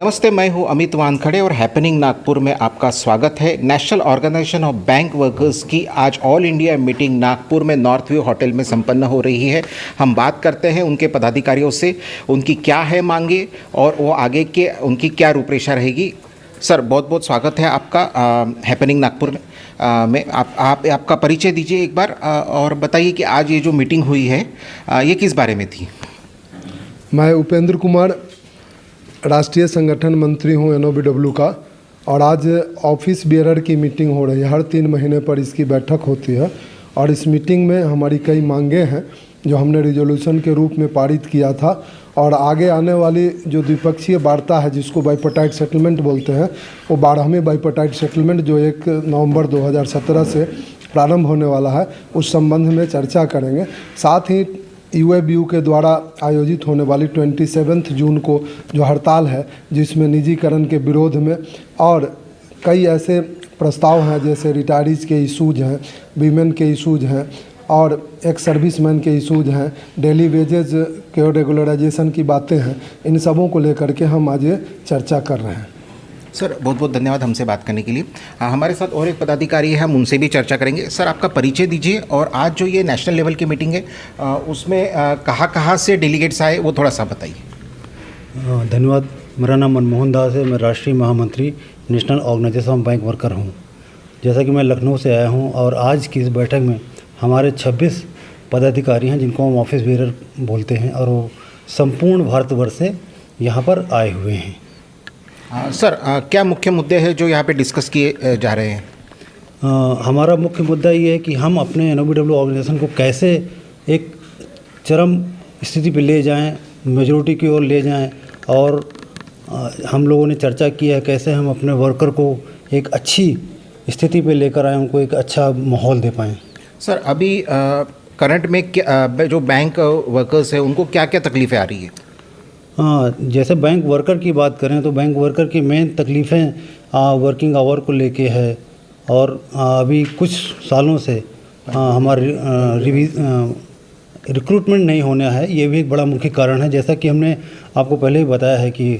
नमस्ते, मैं हूं अमित वानखड़े और हैपनिंग नागपुर में आपका स्वागत है। National organisation of bank workers की आज ऑल इंडिया मीटिंग नागपुर में नॉर्थ व्यू होटल में संपन्न हो रही है। हम बात करते हैं उनके पदाधिकारियों से, उनकी क्या है मांगे और वो आगे के उनकी क्या रूपरेखा रहेगी। सर, बहुत बहुत स्वागत है आपका हैपनिंग नागपुर में। आप आपका परिचय दीजिए एक बार और बताइए कि आज ये जो मीटिंग हुई है ये किस बारे में थी। मैं उपेंद्र कुमार राष्ट्रीय संगठन मंत्री हूं NOBW का, और आज ऑफिस बेयरर की मीटिंग हो रही है। हर 3 महीने पर इसकी बैठक होती है और इस मीटिंग में हमारी कई मांगे हैं जो हमने रिजोल्यूशन के रूप में पारित किया था, और आगे आने वाली जो द्विपक्षीय वार्ता है जिसको बाइपोटाइट सेटलमेंट बोलते हैं, वो 12वें बाइपोटाइट सेटलमेंट जो 1 नवंबर 2017 से प्रारंभ होने वाला है, उस संबंध में चर्चा करेंगे। साथ ही UABU के द्वारा आयोजित होने वाली 27 जून को जो हड़ताल है जिसमें निजीकरण के विरोध में और कई ऐसे प्रस्ताव हैं जैसे रिटायरीज के इशूज़ हैं, वीमेन के इशूज़ हैं और एक सर्विसमैन के इशूज़ हैं, डेली वेजेज के रेगुलराइजेशन की बातें हैं, इन सबों को लेकर के हम आज ये चर्चा कर रहे हैं। सर, बहुत बहुत धन्यवाद हमसे बात करने के लिए। हमारे साथ और एक पदाधिकारी है, हम उनसे भी चर्चा करेंगे। सर, आपका परिचय दीजिए और आज जो ये नेशनल लेवल की मीटिंग है उसमें कहाँ से डेलीगेट्स आए वो थोड़ा सा बताइए। धन्यवाद। मेरा नाम मनमोहन दास है। मैं राष्ट्रीय महामंत्री national organisation of bank worker हूँ। जैसा कि मैं लखनऊ से आया हूँ और आज की इस बैठक में हमारे 26 पदाधिकारी हैं जिनको हम ऑफिस बेयरर बोलते हैं, और वो संपूर्ण भारतवर्ष से यहाँ पर आए हुए हैं। सर, क्या मुख्य मुद्दे हैं जो यहाँ पे डिस्कस किए जा रहे हैं। हमारा मुख्य मुद्दा ये है कि हम अपने NOBW ऑर्गेनाइजेशन को कैसे एक चरम स्थिति पे ले जाएं, मेजॉरिटी की ओर ले जाएं, और हम लोगों ने चर्चा की है कैसे हम अपने वर्कर को एक अच्छी स्थिति पे लेकर आएँ, उनको एक अच्छा माहौल दे पाएँ। सर, अभी करंट में जो बैंक वर्कर्स हैं उनको क्या क्या तकलीफ़ें आ रही है। हाँ, जैसे बैंक वर्कर की बात करें तो बैंक वर्कर की मेन तकलीफ़ें वर्किंग आवर को लेके है, और अभी कुछ सालों से हमारे रिक्रूटमेंट नहीं होना है, ये भी एक बड़ा मुख्य कारण है। जैसा कि हमने आपको पहले ही बताया है कि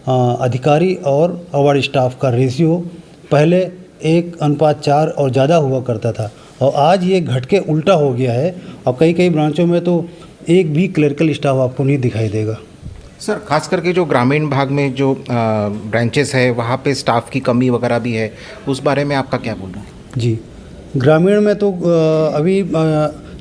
अधिकारी और अवार्ड स्टाफ का रेशियो पहले 1:4 और ज़्यादा हुआ करता था, और आज ये घट के उल्टा हो गया है, और कई कई ब्रांचों में तो एक भी क्लर्कल स्टाफ आपको नहीं दिखाई देगा। सर, खास करके जो ग्रामीण भाग में जो ब्रांचेस है वहाँ पे स्टाफ की कमी वगैरह भी है, उस बारे में आपका क्या बोलना है। जी, ग्रामीण में तो अभी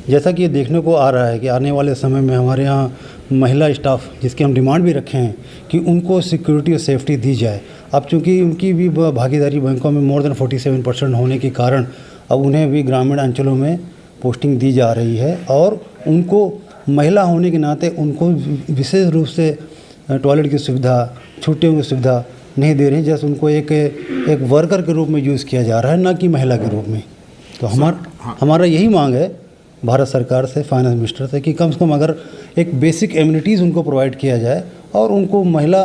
जैसा कि ये देखने को आ रहा है कि आने वाले समय में हमारे यहाँ महिला स्टाफ, जिसकी हम डिमांड भी रखे हैं कि उनको सिक्योरिटी और सेफ्टी दी जाए। अब चूँकि उनकी भी भागीदारी बैंकों में मोर देन 47% होने के कारण अब उन्हें भी ग्रामीण अंचलों में पोस्टिंग दी जा रही है, और उनको महिला होने के नाते उनको विशेष रूप से टॉयलेट की सुविधा, छुट्टियों की सुविधा नहीं दे रही, जैसे उनको एक वर्कर के रूप में यूज़ किया जा रहा है, ना कि महिला के रूप में। तो हमारा यही मांग है भारत सरकार से, फाइनेंस मिनिस्टर से, कि कम से कम अगर एक बेसिक एमिनिटीज़ उनको प्रोवाइड किया जाए, और उनको महिला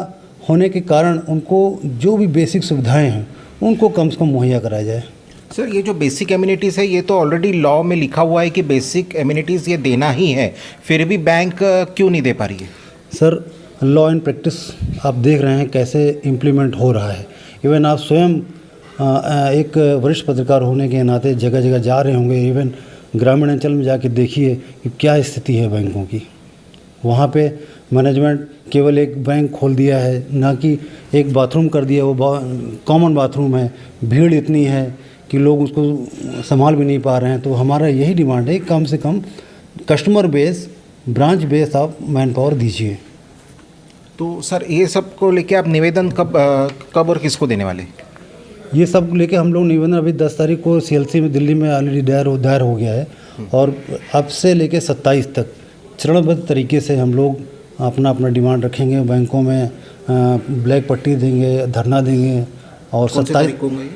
होने के कारण उनको जो भी बेसिक सुविधाएँ हैं उनको कम से कम मुहैया कराया जाए। सर, ये जो बेसिक एमिनिटीज़ है ये तो ऑलरेडी लॉ में लिखा हुआ है कि बेसिक एमिनिटीज़ ये देना ही है, फिर भी बैंक क्यों नहीं दे पा रही है। सर, लॉ एंड प्रैक्टिस आप देख रहे हैं कैसे इम्प्लीमेंट हो रहा है। इवन आप स्वयं एक वरिष्ठ पत्रकार होने के नाते जगह जगह जा रहे होंगे, इवन ग्रामीण अंचल में जाके देखिए कि क्या स्थिति है बैंकों की। वहाँ पे मैनेजमेंट केवल एक बैंक खोल दिया है, ना कि एक बाथरूम कर दिया, वो कॉमन बाथरूम है, भीड़ इतनी है कि लोग उसको संभाल भी नहीं पा रहे हैं। तो हमारा यही डिमांड है, कम से कम कस्टमर बेस, ब्रांच बेस आप मैन पावर दीजिए। तो सर, ये सब को लेके आप निवेदन कब और किसको देने वाले। ये सब लेके हम लोग निवेदन अभी 10 तारीख को CLC में दिल्ली में ऑलरेडी दायर हो गया है, और अब से लेके 27 तक चरणबद्ध तरीके से हम लोग अपना डिमांड रखेंगे। बैंकों में ब्लैक पट्टी देंगे, धरना देंगे, और 27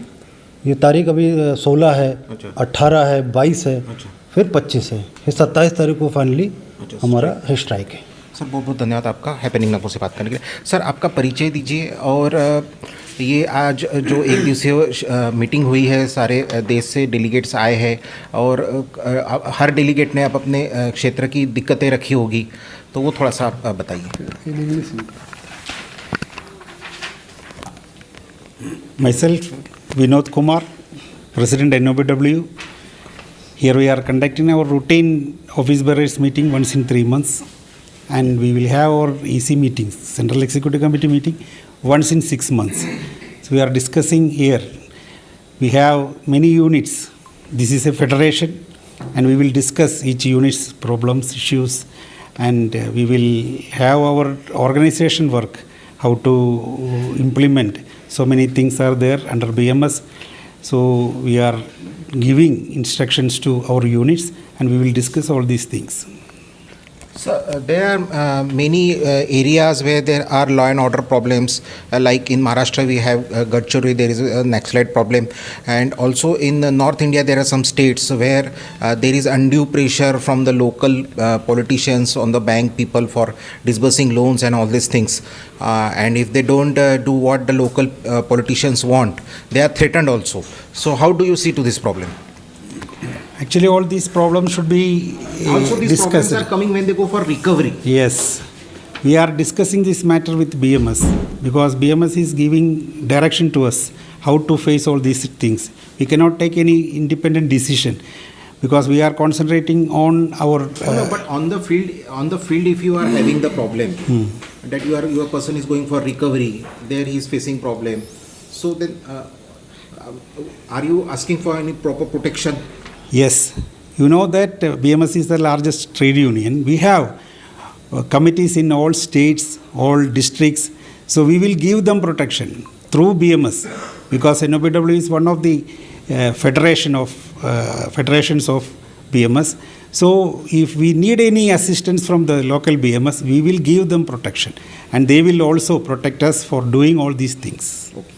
ये तारीख अभी 16 है, 18 है, 22 है, फिर 25 है, फिर 27 तारीख को फाइनली हमारा स्ट्राइक है। सर, बहुत बहुत धन्यवाद आपका हैपनिंग नागपुर से बात करने के लिए। सर, आपका परिचय दीजिए, और ये आज जो एक दिवसीय मीटिंग हुई है, सारे देश से डेलीगेट्स आए हैं, और हर डेलीगेट ने अब अपने क्षेत्र की दिक्कतें रखी होगी, तो वो थोड़ा सा आप बताइए। Myself, Vinod Kumar, President NOBW. Here we are conducting our routine office bearers meeting once in 3 months, and we will have our EC meetings, Central Executive Committee meeting, once in 6 months. So we are discussing here. We have many units. This is a federation, and we will discuss each unit's problems, issues, and we will have our organization work, how to implement. So many things are there under BMS. So we are giving instructions to our units, and we will discuss all these things. So there are many areas where there are law and order problems, like in Maharashtra we have Gadchiroli, there is a Naxalite problem, and also in North India there are some states where there is undue pressure from the local politicians on the bank people for disbursing loans and all these things, and if they don't do what the local politicians want, they are threatened also. So how do you see to this problem? Actually, all these problems should be Also these discussed. problems are coming when they go for recovery. Yes, we are discussing this matter with BMS because BMS is giving direction to us how to face all these things. We cannot take any independent decision because we are concentrating on our. No, but on the field, if you are having the problem that your person is going for recovery, there he is facing problem. So then, are you asking for any proper protection? Yes, you know that BMS is the largest trade union. We have committees in all states, all districts. So we will give them protection through BMS because NOBW is one of the federations of BMS. So if we need any assistance from the local BMS, we will give them protection, and they will also protect us for doing all these things. Okay.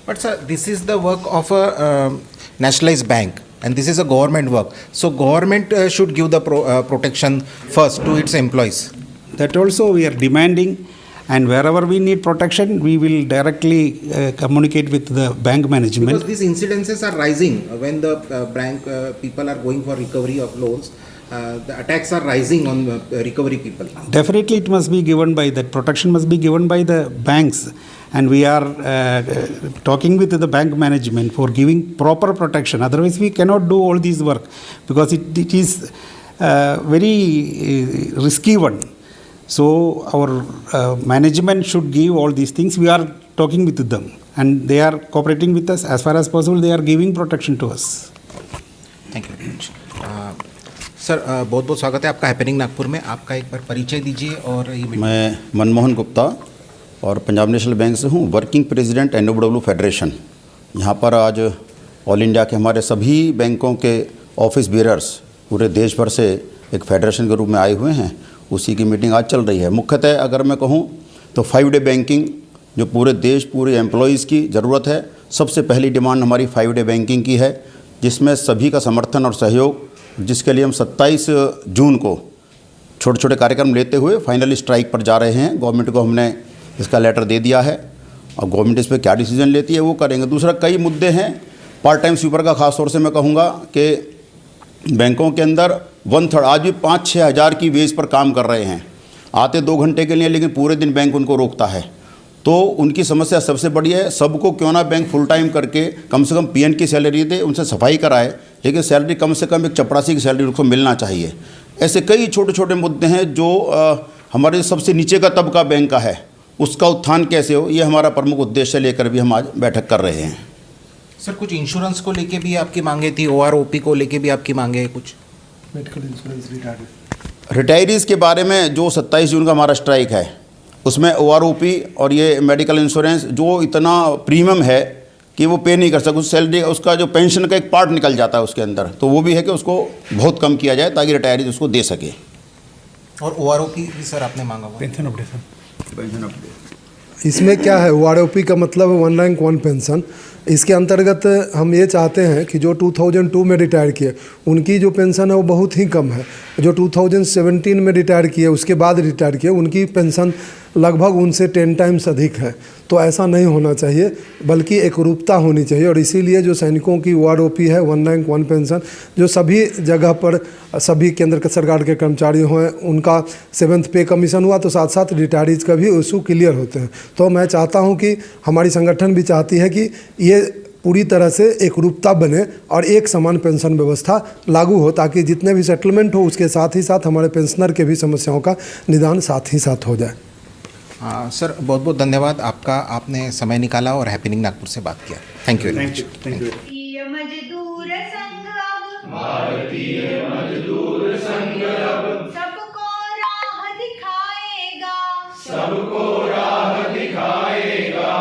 But sir, this is the work of a nationalized bank, and this is a government work. So government should give the protection first to its employees. That also we are demanding, and wherever we need protection, we will directly communicate with the bank management. Because these incidences are rising when the bank people are going for recovery of loans. The attacks are rising on recovery people. Definitely it must be given by, that protection must be given by the banks, and we are talking with the bank management for giving proper protection. Otherwise we cannot do all this work because it is very risky one. So our management should give all these things. We are talking with them, and they are cooperating with us as far as possible. They are giving protection to us. Thank you very much sir, बहुत बहुत स्वागत है आपका happening Nagpur में. आपका एक बार परिचय दीजिए और ये मैं मनमोहन गुप्ता और पंजाब नेशनल बैंक से हूँ, वर्किंग प्रेसिडेंट NOBW फेडरेशन. यहाँ पर आज ऑल इंडिया के हमारे सभी बैंकों के ऑफिस बेयरर्स पूरे देश भर से एक फेडरेशन के रूप में आए हुए हैं. उसी की मीटिंग आज चल रही है. मुख्यतः अगर मैं कहूँ तो 5 डे बैंकिंग जो पूरे देश पूरे एम्प्लॉयज़ की ज़रूरत है. सबसे पहली डिमांड हमारी 5 डे बैंकिंग की है, जिसमें सभी का समर्थन और सहयोग, जिसके लिए हम 27 जून को छोटे छोटे कार्यक्रम लेते हुए फाइनली स्ट्राइक पर जा रहे हैं. गवर्नमेंट को हमने इसका लेटर दे दिया है और गवर्नमेंट इस पर क्या डिसीजन लेती है वो करेंगे. दूसरा, कई मुद्दे हैं. पार्ट टाइम स्वीपर का ख़ास तौर से मैं कहूँगा कि बैंकों के अंदर 1/3 आज भी 5-6 हज़ार की वेज पर काम कर रहे हैं. आते 2 घंटे के लिए, लेकिन पूरे दिन बैंक उनको रोकता है. तो उनकी समस्या सबसे बड़ी है. सबको क्यों ना बैंक फुल टाइम करके कम से कम PN की सैलरी दे, उनसे सफाई कराए, लेकिन सैलरी कम से कम एक चपरासी की सैलरी उनको मिलना चाहिए. ऐसे कई छोटे छोटे मुद्दे हैं जो हमारे सबसे नीचे का तबका बैंक का है, उसका उत्थान कैसे हो, ये हमारा प्रमुख उद्देश्य लेकर भी हम आज बैठक कर रहे हैं. सर, कुछ इंश्योरेंस को लेके भी आपकी मांगे थी, OROP को लेके भी आपकी मांगे है कुछ? मेडिकल इंश्योरेंस रिटायरीज़ के बारे में जो 27 जून का हमारा स्ट्राइक है, उसमें OROP और ये मेडिकल इंश्योरेंस जो इतना प्रीमियम है कि वो पे नहीं कर सकते, उस सैलरी उसका जो पेंशन का एक पार्ट निकल जाता है उसके अंदर, तो वो भी है कि उसको बहुत कम किया जाए ताकि रिटायरीज उसको दे सके. और OROP भी सर आपने मांगा हुआ? Pension updation. इसमें क्या है, OROP का मतलब है 1 रैंक 1 पेंशन. इसके अंतर्गत हम ये चाहते हैं कि जो 2002 में रिटायर किए उनकी जो पेंशन है वो बहुत ही कम है. जो 2017 में रिटायर किए उसके बाद रिटायर किए उनकी पेंशन लगभग उनसे 10 टाइम्स अधिक है। तो ऐसा नहीं होना चाहिए, बल्कि एकरूपता होनी चाहिए। और इसीलिए जो सैनिकों की OROP है, 1 रैंक 1 पेंशन, जो सभी जगह पर सभी केंद्र सरकार के कर्मचारी हैं उनका 7th पे कमीशन हुआ, तो साथ साथ रिटायरीज का भी इशू क्लियर होते हैं। तो मैं चाहता हूं कि हमारी संगठन भी चाहती है कि ये पूरी तरह से एकरूपता बने और एक समान पेंशन व्यवस्था लागू हो, ताकि जितने भी सेटलमेंट हो उसके साथ ही साथ हमारे पेंशनर के भी समस्याओं का निदान साथ ही साथ हो जाए। सर बहुत बहुत धन्यवाद आपका, आपने समय निकाला और हैपनिंग नागपुर से बात किया। Thank you very much. Thank you. भारतीय मजदूर संघ अब सबको राह दिखाएगा, सबको राह दिखाएगा।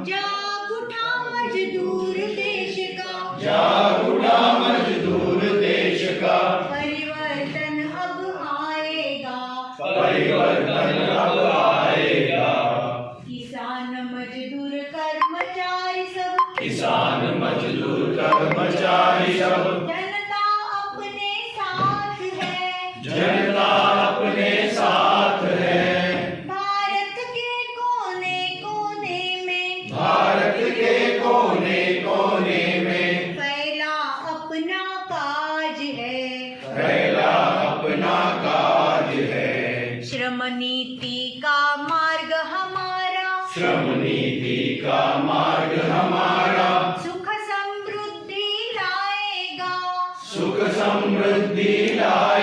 जाग उठा मजदूर देश का, जाग उठा मजदूर देश का। परिवर्तन अब आएगा, परिवर्तन अब आएगा। किसान मजदूर कर्मचारी सब, किसान मजदूर कर्मचारी सब। जनता अपने साथ है, जनता अपने साथ है। भारत के कोने कोने में, भारत के कोने कोने में फैला अपना काज है, फैला अपना काज है। श्रम नीति का मार्ग हमारा, श्रम नीति का मार्ग हमारा। सुख समृद्धि लाएगा, सुख समृद्धि लाएगा।